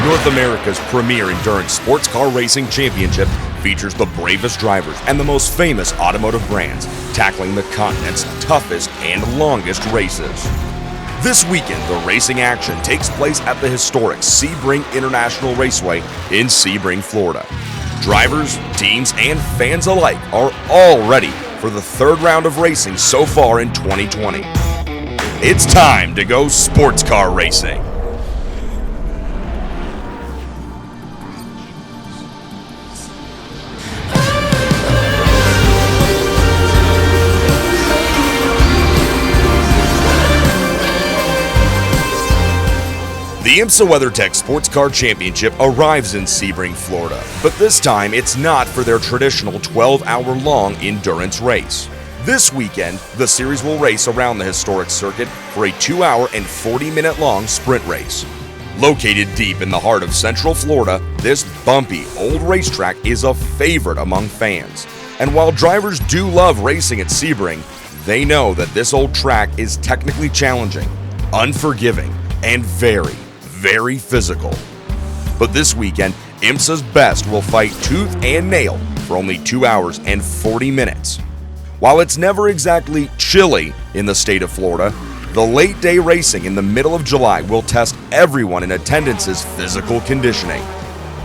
North America's premier endurance sports car racing championship features the bravest drivers and the most famous automotive brands, tackling the continent's toughest and longest races. This weekend, the racing action takes place at the historic Sebring International Raceway in Sebring, Florida. Drivers, teams, and fans alike are all ready for the third round of racing so far in 2020. It's time to go sports car racing. The IMSA WeatherTech Sports Car Championship arrives in Sebring, Florida, but this time it's not for their traditional 12-hour-long endurance race. This weekend, the series will race around the historic circuit for a 2-hour and 40-minute-long sprint race. Located deep in the heart of Central Florida, this bumpy old racetrack is a favorite among fans. And while drivers do love racing at Sebring, they know that this old track is technically challenging, unforgiving, and very physical. But this weekend, IMSA's best will fight tooth and nail for only 2 hours and 40 minutes. While it's never exactly chilly in the state of Florida, the late day racing in the middle of July will test everyone in attendance's physical conditioning.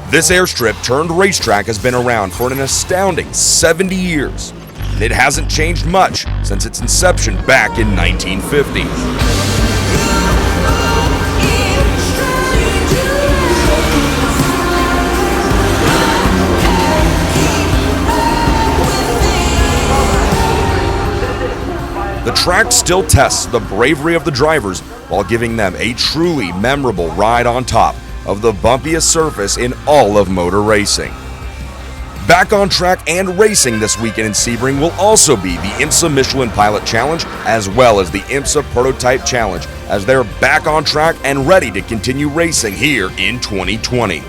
This airstrip turned racetrack has been around for an astounding 70 years, and it hasn't changed much since its inception back in 1950. The track still tests the bravery of the drivers while giving them a truly memorable ride on top of the bumpiest surface in all of motor racing. Back on track and racing this weekend in Sebring will also be the IMSA Michelin Pilot Challenge as well as the IMSA Prototype Challenge, as they're back on track and ready to continue racing here in 2020.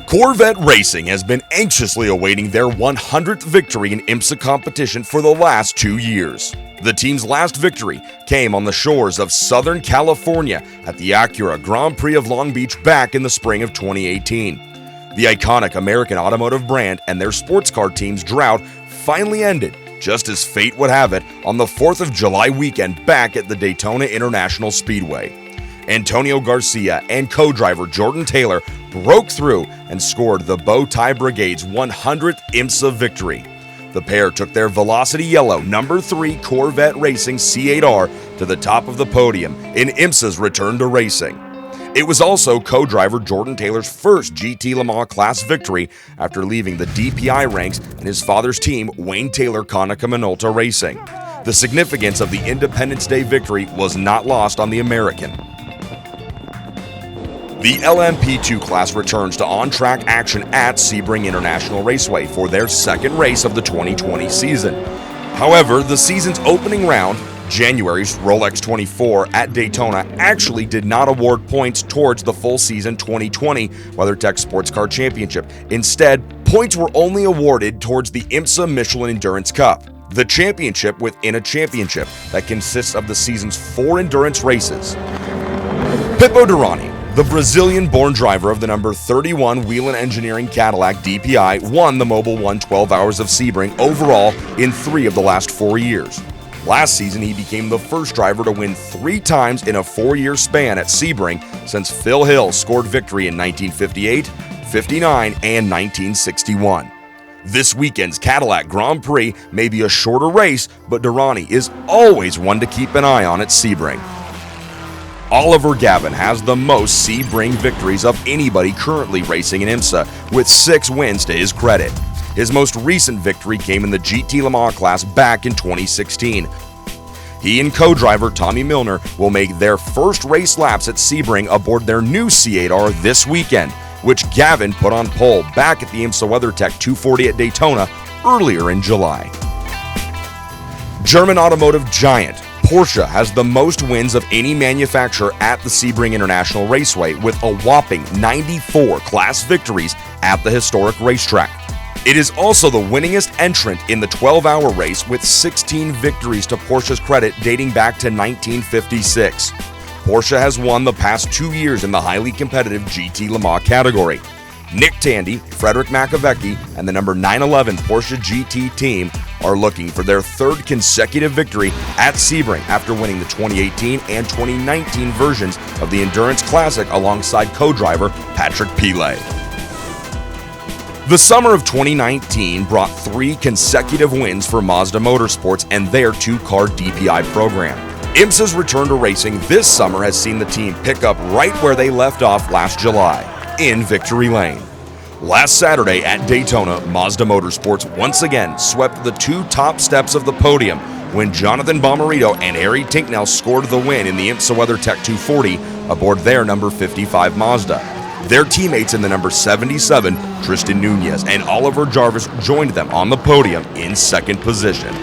Corvette Racing has been anxiously awaiting their 100th victory in IMSA competition for the last 2 years. The team's last victory came on the shores of Southern California at the Acura Grand Prix of Long Beach back in the spring of 2018. The iconic American automotive brand and their sports car team's drought finally ended, just as fate would have it, on the 4th of July weekend back at the Daytona International Speedway. Antonio Garcia and co-driver Jordan Taylor broke through and scored the Bow Tie Brigade's 100th IMSA victory. The pair took their Velocity Yellow number 3 Corvette Racing C8R to the top of the podium in IMSA's return to racing. It was also co-driver Jordan Taylor's first GT Le Mans class victory after leaving the DPI ranks and his father's team, Wayne Taylor Konica Minolta Racing. The significance of the Independence Day victory was not lost on the American. The LMP2 class returns to on-track action at Sebring International Raceway for their second race of the 2020 season. However, the season's opening round, January's Rolex 24 at Daytona, actually did not award points towards the full season 2020 WeatherTech Sports Car Championship. Instead, points were only awarded towards the IMSA Michelin Endurance Cup, the championship within a championship that consists of the season's 4 endurance races. Pipo Derani, the Brazilian-born driver of the number 31 Whelen Engineering Cadillac DPI, won the Mobil 1 12 Hours of Sebring overall in 3 of the last 4 years. Last season, he became the first driver to win 3 times in a 4-year span at Sebring since Phil Hill scored victory in 1958, 59, and 1961. This weekend's Cadillac Grand Prix may be a shorter race, but Derani is always one to keep an eye on at Sebring. Oliver Gavin has the most Sebring victories of anybody currently racing in IMSA, with 6 wins to his credit. His most recent victory came in the GT Le Mans class back in 2016. He and co-driver Tommy Milner will make their first race laps at Sebring aboard their new C8R this weekend, which Gavin put on pole back at the IMSA WeatherTech 240 at Daytona earlier in July. German automotive giant Porsche has the most wins of any manufacturer at the Sebring International Raceway, with a whopping 94 class victories at the historic racetrack. It is also the winningest entrant in the 12-hour race with 16 victories to Porsche's credit dating back to 1956. Porsche has won the past 2 years in the highly competitive GT Le Mans category. Nick Tandy, Frederick Makovecki, and the number 911 Porsche GT team are looking for their third consecutive victory at Sebring after winning the 2018 and 2019 versions of the Endurance Classic alongside co-driver Patrick Pilet. The summer of 2019 brought 3 consecutive wins for Mazda Motorsports and their 2-car DPI program. IMSA's return to racing this summer has seen the team pick up right where they left off last July, in Victory Lane. Last Saturday at Daytona, Mazda Motorsports once again swept the 2 top steps of the podium when Jonathan Bomarito and Harry Tinknell scored the win in the IMSA WeatherTech 240 aboard their number 55 Mazda. Their teammates in the number 77, Tristan Nunez and Oliver Jarvis, joined them on the podium in second position.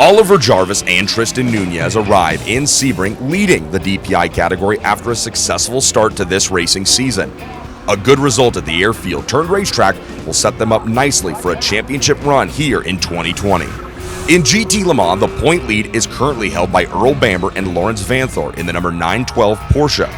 Oliver Jarvis and Tristan Nunez arrive in Sebring leading the DPI category after a successful start to this racing season. A good result at the airfield turned racetrack will set them up nicely for a championship run here in 2020. In GT Le Mans, the point lead is currently held by Earl Bamber and Lawrence Vanthor in the number 912 Porsche,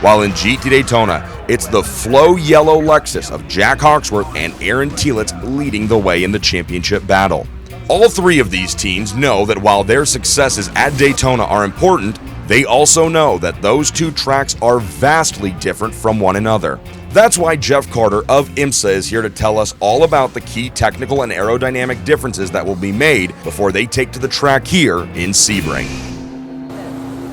while in GT Daytona, it's the Flow Yellow Lexus of Jack Hawksworth and Aaron Telitz leading the way in the championship battle. All 3 of these teams know that while their successes at Daytona are important, they also know that those 2 tracks are vastly different from one another. That's why Jeff Carter of IMSA is here to tell us all about the key technical and aerodynamic differences that will be made before they take to the track here in Sebring.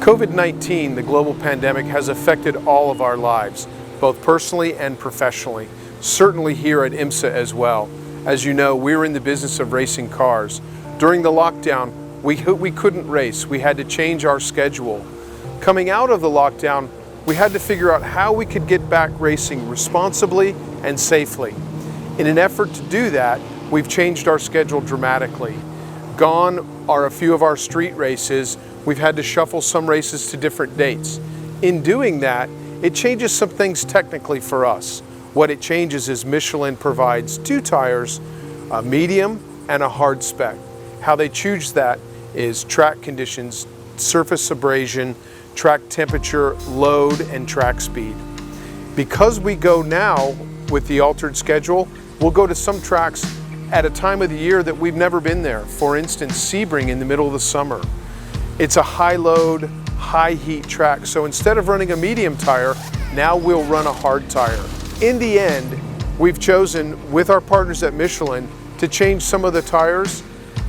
COVID-19, the global pandemic, has affected all of our lives, both personally and professionally, certainly here at IMSA as well. As you know, we're in the business of racing cars. During the lockdown, we couldn't race. We had to change our schedule. Coming out of the lockdown, we had to figure out how we could get back racing responsibly and safely. In an effort to do that, we've changed our schedule dramatically. Gone are a few of our street races. We've had to shuffle some races to different dates. In doing that, it changes some things technically for us. What it changes is Michelin provides 2 tires, a medium and a hard spec. How they choose that is track conditions, surface abrasion, track temperature, load, and track speed. Because we go now with the altered schedule, we'll go to some tracks at a time of the year that we've never been there. For instance, Sebring in the middle of the summer. It's a high load, high heat track, so instead of running a medium tire, now we'll run a hard tire. In the end, we've chosen with our partners at Michelin to change some of the tires.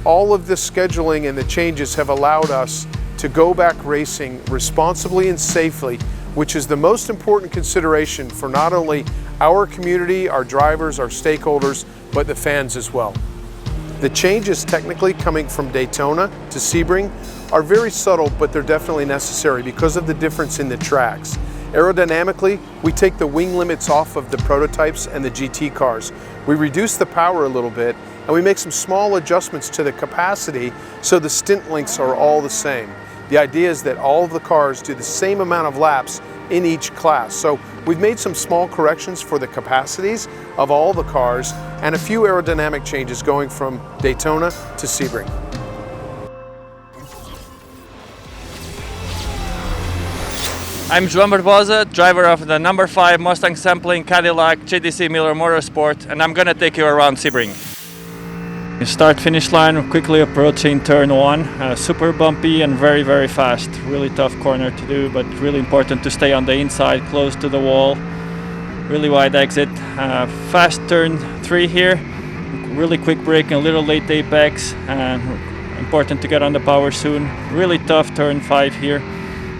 All of the scheduling and the changes have allowed us to go back racing responsibly and safely, which is the most important consideration for not only our community, our drivers, our stakeholders, but the fans as well. The changes technically coming from Daytona to Sebring are very subtle, but they're definitely necessary because of the difference in the tracks. Aerodynamically, we take the wing limits off of the prototypes and the GT cars. We reduce the power a little bit, and we make some small adjustments to the capacity so the stint lengths are all the same. The idea is that all of the cars do the same amount of laps in each class. So we've made some small corrections for the capacities of all the cars and a few aerodynamic changes going from Daytona to Sebring. I'm João Barbosa, driver of the number 5 Mustang Sampling Cadillac JDC Miller Motorsport, and I'm gonna take you around Sebring. Start-finish line, quickly approaching turn 1, super bumpy and very, very fast. Really tough corner to do, but really important to stay on the inside, close to the wall. Really wide exit. Fast turn 3 here, really quick brake and a little late apex, and important to get on the power soon. Really tough turn 5 here.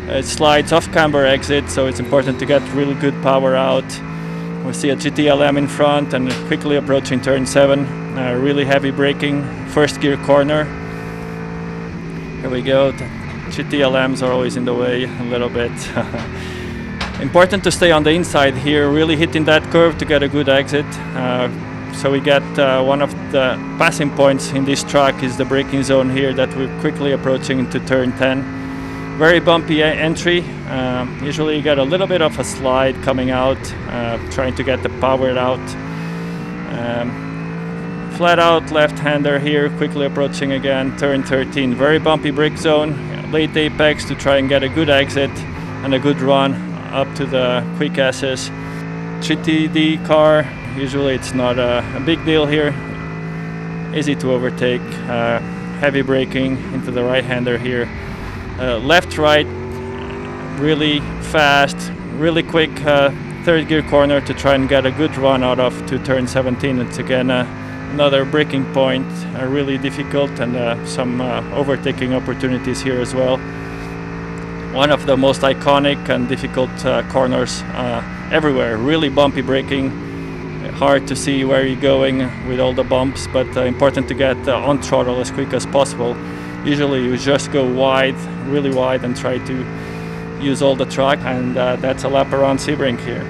It slides off camber exit, so it's important to get really good power out. We see a GTLM in front and quickly approaching turn 7. Really heavy braking, first gear corner. Here we go. The GTLMs are always in the way a little bit. Important to stay on the inside here, really hitting that curve to get a good exit. So we get one of the passing points in this track is the braking zone here that we're quickly approaching into turn 10. Very bumpy entry. Usually you get a little bit of a slide coming out, trying to get the power out. Flat out left-hander here, quickly approaching again, turn 13. Very bumpy brake zone, late apex to try and get a good exit and a good run up to the quick S's. GTD car, usually it's not a big deal here. Easy to overtake, heavy braking into the right-hander here. Left-right, really fast, really quick third gear corner to try and get a good run out of to turn 17. It's again another braking point, really difficult, and some overtaking opportunities here as well. One of the most iconic and difficult corners everywhere. Really bumpy braking, hard to see where you're going with all the bumps, but important to get on throttle as quick as possible. Usually you just go wide, really wide, and try to use all the track, and that's a lap around Sebring here.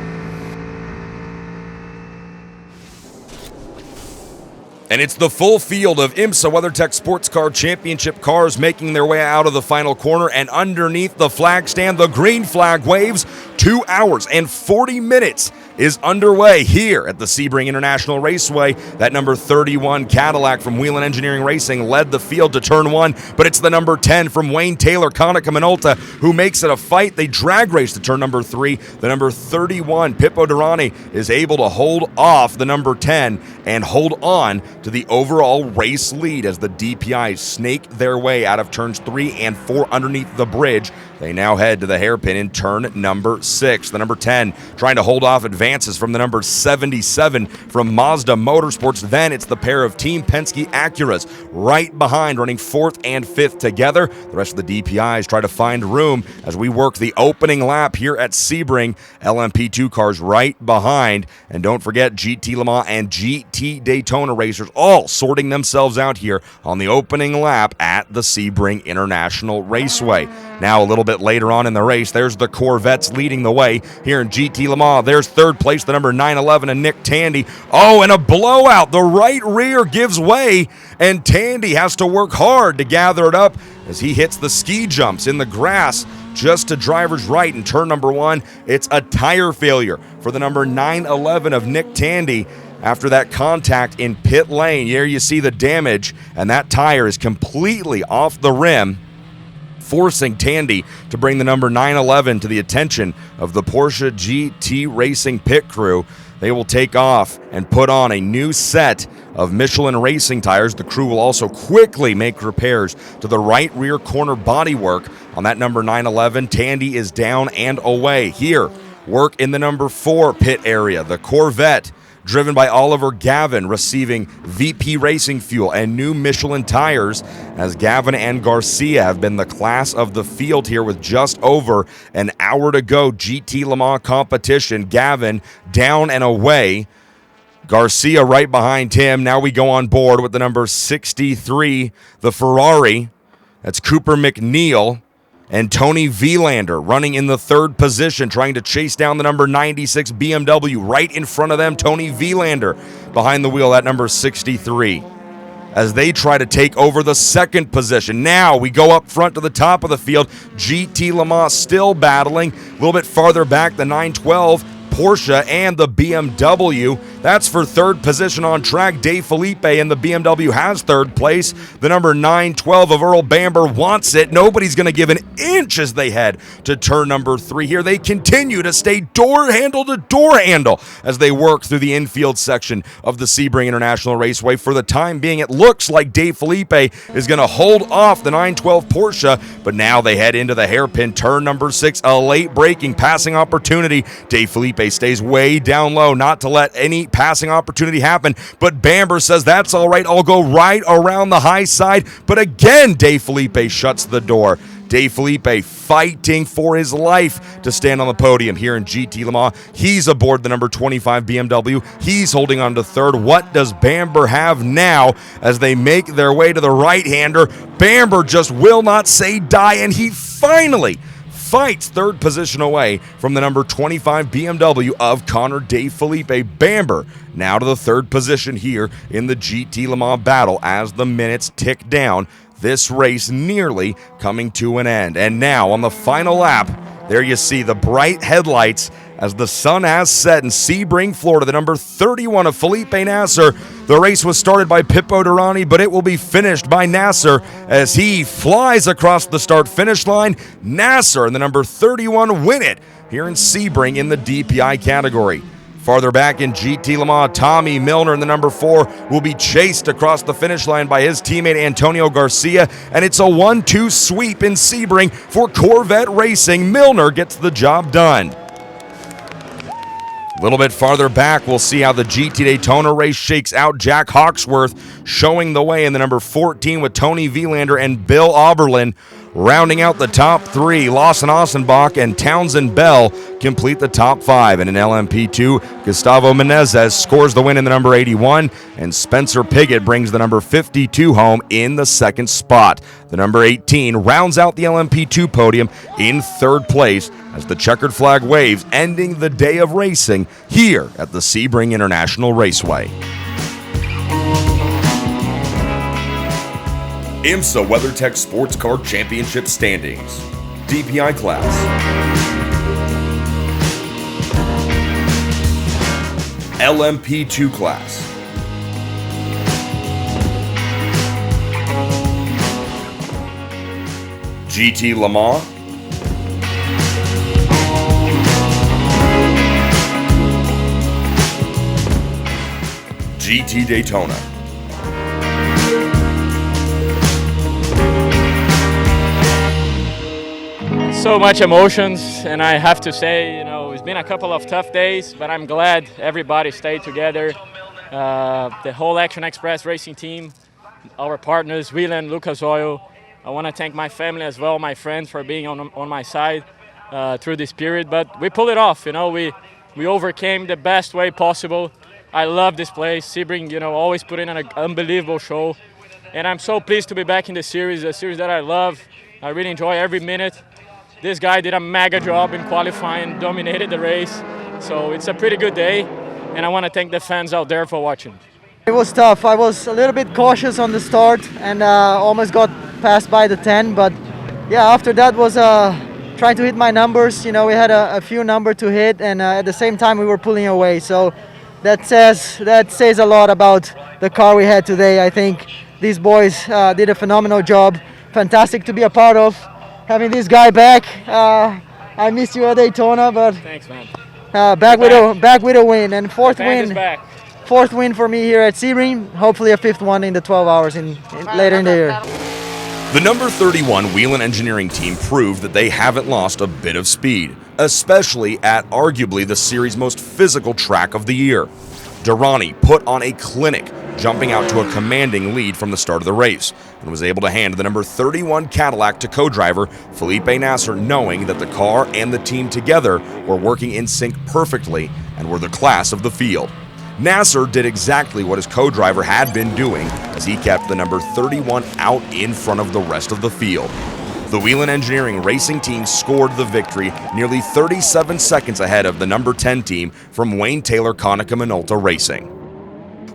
And it's the full field of IMSA WeatherTech Sports Car Championship cars making their way out of the final corner, and underneath the flag stand, the green flag waves. 2 hours and 40 minutes is underway here at the Sebring International Raceway. That number 31 Cadillac from Whelen Engineering Racing led the field to turn 1, but it's the number 10 from Wayne Taylor, Konica Minolta, who makes it a fight. They drag race to turn number 3. The number 31, Pippo Durrani, is able to hold off the number 10 and hold on to the overall race lead as the DPIs snake their way out of turns 3 and 4 underneath the bridge. They now head to the hairpin in turn number 6. The number 10 trying to hold off advances from the number 77 from Mazda Motorsports. Then it's the pair of Team Penske Acuras right behind, running 4th and 5th together. The rest of the DPIs try to find room as we work the opening lap here at Sebring. LMP2 cars right behind. And don't forget GT Le Mans and GT Daytona racers all sorting themselves out here on the opening lap at the Sebring International Raceway. Now a little bit later on in the race, there's the Corvettes leading the way here in GT Le Mans. There's third place, the number 911 and Nick Tandy. Oh, and a blowout. The right rear gives way, and Tandy has to work hard to gather it up as he hits the ski jumps in the grass just to driver's right in turn number 1. It's a tire failure for the number 911 of Nick Tandy after that contact in pit lane. Here you see the damage, and that tire is completely off the rim, forcing Tandy to bring the number 911 to the attention of the Porsche GT Racing pit crew. They will take off and put on a new set of Michelin racing tires. The crew will also quickly make repairs to the right rear corner bodywork on that number 911. Tandy is down and away. Here, work in the number 4 pit area. The Corvette, driven by Oliver Gavin, receiving VP Racing fuel and new Michelin tires, as Gavin and Garcia have been the class of the field here with just over an hour to go. GT Le Mans competition. Gavin down and away. Garcia right behind him. Now we go on board with the number 63, the Ferrari. That's Cooper McNeil. And Tony Vilander running in the 3rd position, trying to chase down the number 96 BMW. Right in front of them, Tony Vilander behind the wheel at number 63. As they try to take over the 2nd position. Now we go up front to the top of the field. GT Le Mans still battling. A little bit farther back, the 912 Porsche and the BMW. That's for 3rd position on track. Dave Felipe and the BMW has 3rd place. The number 912 of Earl Bamber wants it. Nobody's going to give an inch as they head to turn number 3 here. They continue to stay door handle to door handle as they work through the infield section of the Sebring International Raceway. For the time being, it looks like Dave Felipe is going to hold off the 912 Porsche, but now they head into the hairpin, turn number 6, a late braking passing opportunity. Dave Felipe stays way down low, not to let any passing opportunity happen, but Bamber says that's all right, I'll go right around the high side. But again, Dave Felipe shuts the door. Dave Felipe fighting for his life to stand on the podium here in GT Le Mans. He's aboard the number 25 BMW. He's holding on to 3rd. What does Bamber have now as they make their way to the right-hander? Bamber just will not say die, and he finally fights 3rd position away from the number 25 BMW of Connor Dave Felipe. Bamber now to the 3rd position here in the GT Le Mans battle as the minutes tick down. this race nearly coming to an end. And now on the final lap, there you see the bright headlights as the sun has set in Sebring, Florida. The number 31 of Felipe Nasr. The race was started by Pippo Durrani, but it will be finished by Nasr as he flies across the start-finish line. Nasr and the number 31 win it here in Sebring in the DPI category. Farther back in GT Le Mans, Tommy Milner in the number 4 will be chased across the finish line by his teammate Antonio Garcia, and it's a 1-2 sweep in Sebring for Corvette Racing. Milner gets the job done. A little bit farther back, we'll see how the GT Daytona race shakes out. Jack Hawksworth showing the way in the number 14 with Tony Vielander and Bill Oberlin. Rounding out the top 3, Lawson Ossenbach and Townsend Bell complete the top 5. And in LMP2, Gustavo Menezes scores the win in the number 81, and Spencer Piggott brings the number 52 home in the second spot. The number 18 rounds out the LMP2 podium in third place as the checkered flag waves, ending the day of racing here at the Sebring International Raceway. IMSA WeatherTech Sports Car Championship standings. DPI class. LMP2 class. GT Le Mans. GT Daytona. So much emotions, and I have to say, it's been a couple of tough days, but I'm glad everybody stayed together. The whole Action Express racing team, our partners, Whelan, Lucas Oil. I want to thank my family as well, my friends, for being on my side through this period. But we pulled it off. We overcame the best way possible. I love this place. Sebring, always put in an unbelievable show. And I'm so pleased to be back in the series, a series that I love. I really enjoy every minute. This guy did a mega job in qualifying, dominated the race. So it's a pretty good day, and I want to thank the fans out there for watching. It was tough. I was a little bit cautious on the start and almost got passed by the 10. But yeah, after that was trying to hit my numbers. We had a few numbers to hit, and at the same time we were pulling away. So that says a lot about the car we had today. I think these boys did a phenomenal job. Fantastic to be a part of. Having this guy back, I missed you at Daytona, but thanks, man. Back with a win, and fourth win for me here at Sebring. Hopefully a 5th one in the 12 hours later in the year. The number 31 Whelan Engineering team proved that they haven't lost a bit of speed, especially at arguably the series' most physical track of the year. Durrani put on a clinic, jumping out to a commanding lead from the start of the race, and was able to hand the number 31 Cadillac to co-driver Felipe Nasr, knowing that the car and the team together were working in sync perfectly and were the class of the field. Nasr did exactly what his co-driver had been doing as he kept the number 31 out in front of the rest of the field. The Whelan Engineering Racing team scored the victory nearly 37 seconds ahead of the number 10 team from Wayne Taylor Konica Minolta Racing.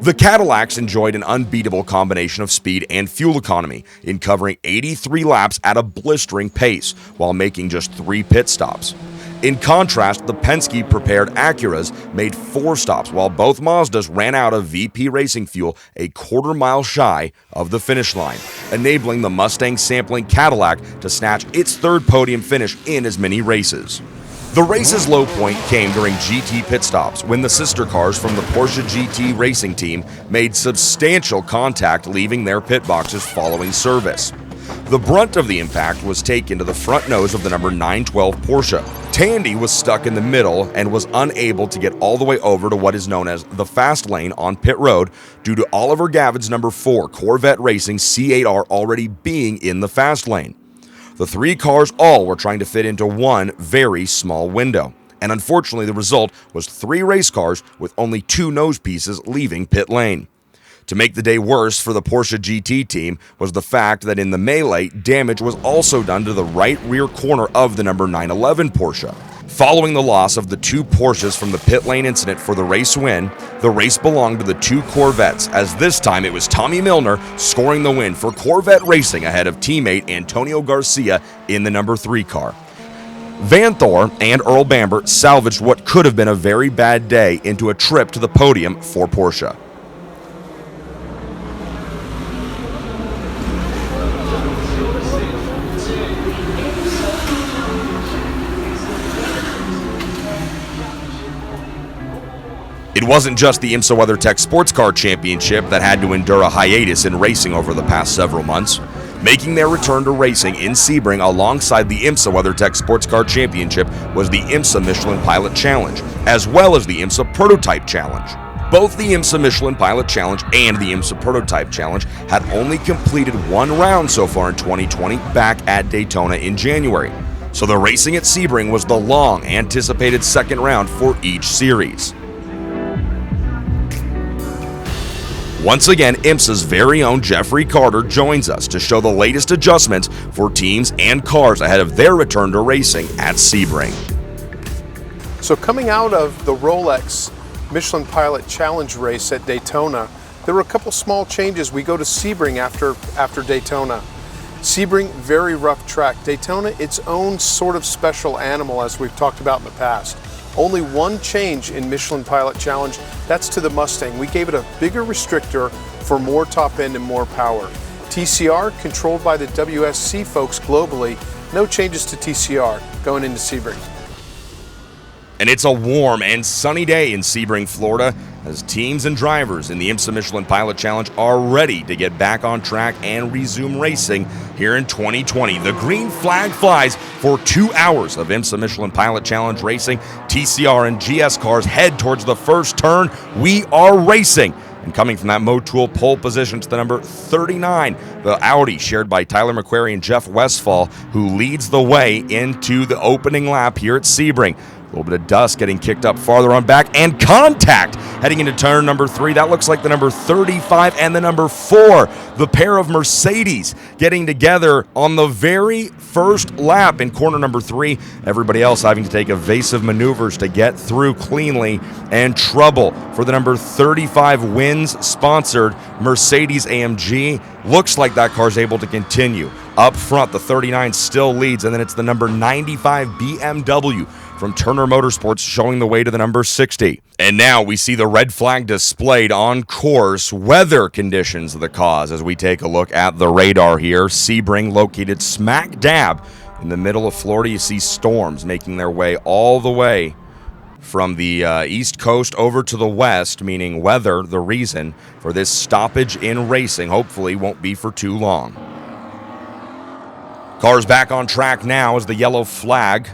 The Cadillacs enjoyed an unbeatable combination of speed and fuel economy in covering 83 laps at a blistering pace while making just 3 pit stops. In contrast, the Penske-prepared Acuras made 4 stops while both Mazdas ran out of VP Racing fuel a quarter-mile shy of the finish line, enabling the Mustang-sampling Cadillac to snatch its 3rd podium finish in as many races. The race's low point came during GT pit stops when the sister cars from the Porsche GT racing team made substantial contact leaving their pit boxes following service. The brunt of the impact was taken to the front nose of the number 912 Porsche. Tandy was stuck in the middle and was unable to get all the way over to what is known as the fast lane on pit road due to Oliver Gavin's number 4 Corvette Racing C8R already being in the fast lane. The 3 cars all were trying to fit into one very small window, and unfortunately the result was 3 race cars with only 2 nose pieces leaving pit lane. To make the day worse for the Porsche GT team was the fact that in the melee, damage was also done to the right rear corner of the number 911 Porsche. Following the loss of the 2 Porsches from the pit lane incident for the race win, the race belonged to the 2 Corvettes, as this time it was Tommy Milner scoring the win for Corvette Racing ahead of teammate Antonio Garcia in the number 3 car. Van Thor and Earl Bamber salvaged what could have been a very bad day into a trip to the podium for Porsche. It wasn't just the IMSA WeatherTech Sports Car Championship that had to endure a hiatus in racing over the past several months. Making their return to racing in Sebring alongside the IMSA WeatherTech Sports Car Championship was the IMSA Michelin Pilot Challenge, as well as the IMSA Prototype Challenge. Both the IMSA Michelin Pilot Challenge and the IMSA Prototype Challenge had only completed 1 round so far in 2020 back at Daytona in January. So the racing at Sebring was the long-anticipated second round for each series. Once again, IMSA's very own Jeffrey Carter joins us to show the latest adjustments for teams and cars ahead of their return to racing at Sebring. So coming out of the Rolex Michelin Pilot Challenge race at Daytona, there were a couple small changes. We go to Sebring after Daytona. Sebring, very rough track. Daytona, its own sort of special animal, as we've talked about in the past. Only one change in Michelin Pilot Challenge, that's to the Mustang. We gave it a bigger restrictor for more top end and more power. TCR, controlled by the WSC folks globally, no changes to TCR going into Sebring. And it's a warm and sunny day in Sebring, Florida, as teams and drivers in the IMSA Michelin Pilot Challenge are ready to get back on track and resume racing here in 2020. The green flag flies for 2 hours of IMSA Michelin Pilot Challenge racing. TCR and GS cars head towards the first turn. We are racing. And coming from that Motul pole position to the number 39, the Audi shared by Tyler McQuarrie and Jeff Westphal, who leads the way into the opening lap here at Sebring. A little bit of dust getting kicked up farther on back, and contact heading into turn number 3. That looks like the number 35 and the number 4, the pair of Mercedes getting together on the very first lap in corner number 3. Everybody else having to take evasive maneuvers to get through cleanly, and trouble for the number 35 Wins sponsored Mercedes AMG. Looks like that car's able to continue. Up front, the 39 still leads, and then it's the number 95 BMW from Turner Motorsports showing the way to the number 60. And now we see the red flag displayed on course. Weather conditions the cause as we take a look at the radar here. Sebring located smack dab in the middle of Florida. You see storms making their way all the way from the east coast over to the west, meaning weather, the reason for this stoppage in racing, hopefully won't be for too long. Cars back on track now as the yellow flag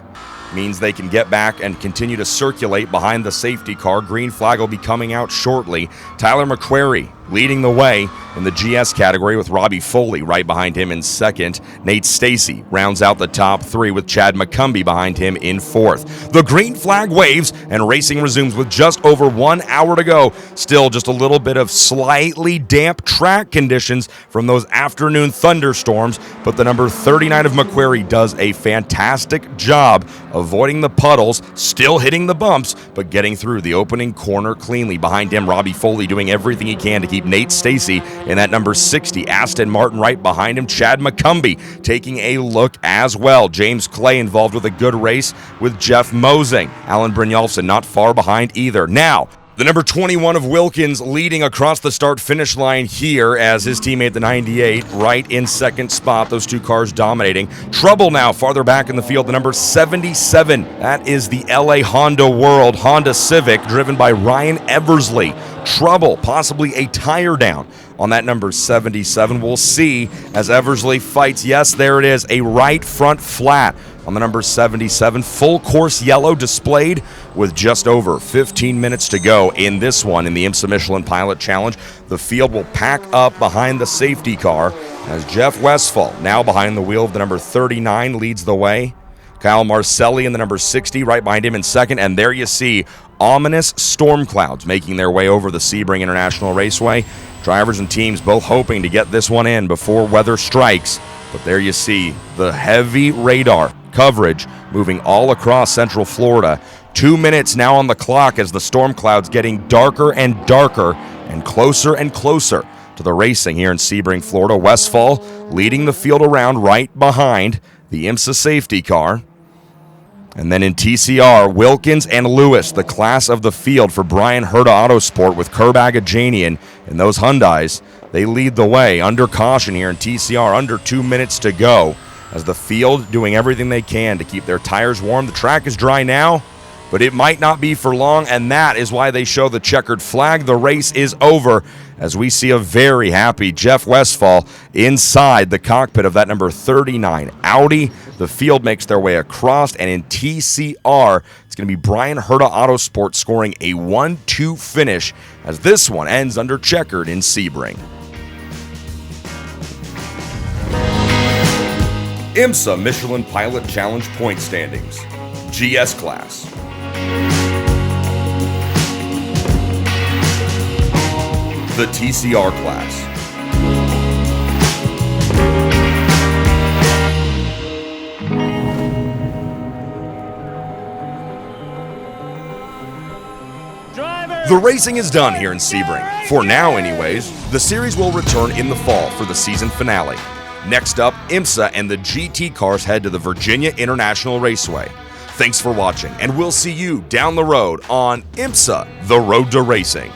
means they can get back and continue to circulate behind the safety car. Green flag will be coming out shortly. Tyler McQuarrie leading the way in the GS category with Robbie Foley right behind him in second. Nate Stacey rounds out the top 3 with Chad McCumbee behind him in 4th. The green flag waves and racing resumes with just over 1 hour to go. Still just a little bit of slightly damp track conditions from those afternoon thunderstorms, but the number 39 of McQuarrie does a fantastic job avoiding the puddles, still hitting the bumps, but getting through the opening corner cleanly. Behind him, Robbie Foley doing everything he can to keep Nate Stacey in that number 60. Aston Martin right behind him. Chad McCumbee taking a look as well. James Clay involved with a good race with Jeff Mosing. Alan Brynjolfsson not far behind either. Now, the number 21 of Wilkins leading across the start-finish line here as his teammate, the 98, right in second spot. Those 2 cars dominating. Trouble now farther back in the field. The number 77, that is the LA Honda World Honda Civic driven by Ryan Eversley. Trouble, possibly a tire down on that number 77. We'll see as Eversley fights. Yes, there it is, a right front flat on the number 77. Full course yellow displayed with just over 15 minutes to go in this one in the IMSA Michelin Pilot Challenge. The field will pack up behind the safety car as Jeff Westphal, now behind the wheel of the number 39, leads the way. Kyle Marcelli in the number 60 right behind him in second, and there you see ominous storm clouds making their way over the Sebring International Raceway. Drivers and teams both hoping to get this one in before weather strikes. But there you see the heavy radar Coverage moving all across Central Florida. 2 minutes now on the clock as the storm clouds getting darker and darker and closer to the racing here in Sebring, Florida. Westfall leading the field around right behind the IMSA safety car. And then in TCR, Wilkins and Lewis, the class of the field for Brian Herta Autosport with Kerbagajanian and those Hyundais. They lead the way under caution here in TCR, under 2 minutes to go as the field doing everything they can to keep their tires warm. The track is dry now, but it might not be for long, and that is why they show the checkered flag. The race is over as we see a very happy Jeff Westfall inside the cockpit of that number 39 Audi. The field makes their way across, and in TCR, it's going to be Brian Herta Autosport scoring a 1-2 finish as this one ends under checkered in Sebring. IMSA Michelin Pilot Challenge point standings. GS class. The TCR class. The racing is done here in Sebring. For now, anyways. The series will return in the fall for the season finale. Next up, IMSA and the GT cars head to the Virginia International Raceway. Thanks for watching, and we'll see you down the road on IMSA, The Road to Racing.